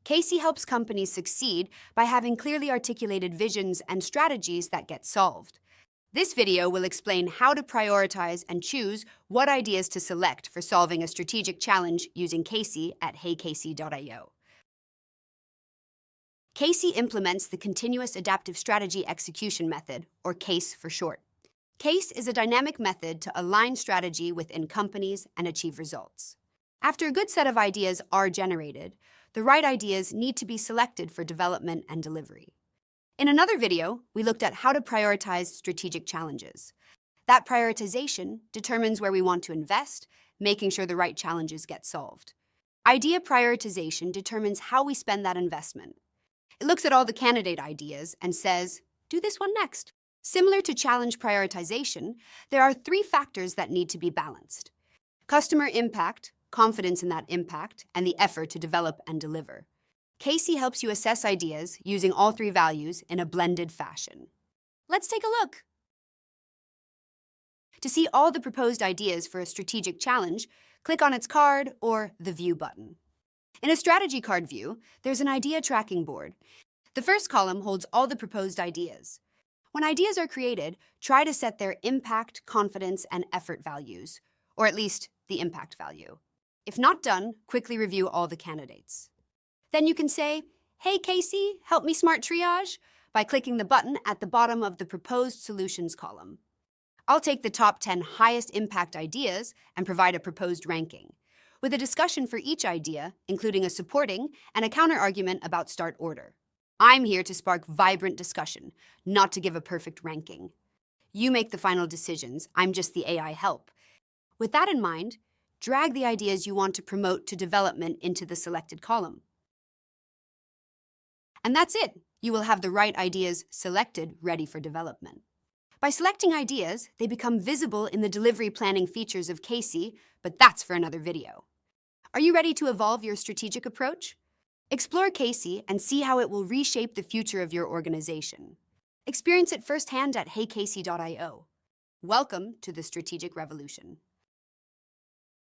Casey helps companies succeed by having clearly articulated visions and strategies that get solved. This video will explain how to prioritize and choose what ideas to select for solving a strategic challenge using Casey at heycasey.io. Casey implements the Continuous Adaptive Strategy Execution Method, or CASE for short. CASE is a dynamic method to align strategy within companies and achieve results. After a good set of ideas are generated, the right ideas need to be selected for development and delivery. In another video, we looked at how to prioritize strategic challenges. That prioritization determines where we want to invest, making sure the right challenges get solved. Idea prioritization determines how we spend that investment. It looks at all the candidate ideas and says, do this one next. Similar to challenge prioritization, there are 3 factors that need to be balanced: customer impact, confidence in that impact, and the effort to develop and deliver. Casey helps you assess ideas using all 3 values in a blended fashion. Let's take a look. To see all the proposed ideas for a strategic challenge, click on its card or the View button. In a strategy card view, there's an idea tracking board. The first column holds all the proposed ideas. When ideas are created, try to set their impact, confidence, and effort values, or at least the impact value. If not done, quickly review all the candidates. Then you can say, "Hey Casey, help me smart triage," by clicking the button at the bottom of the Proposed Solutions column. I'll take the top 10 highest impact ideas and provide a proposed ranking, with a discussion for each idea, including a supporting and a counter-argument about start order. I'm here to spark vibrant discussion, not to give a perfect ranking. You make the final decisions, I'm just the AI help. With that in mind, drag the ideas you want to promote to development into the selected column. And that's it. You will have the right ideas selected, ready for development. By selecting ideas, they become visible in the delivery planning features of Casey, but that's for another video. Are you ready to evolve your strategic approach? Explore Casey and see how it will reshape the future of your organization. Experience it firsthand at heycasey.io. Welcome to the strategic revolution.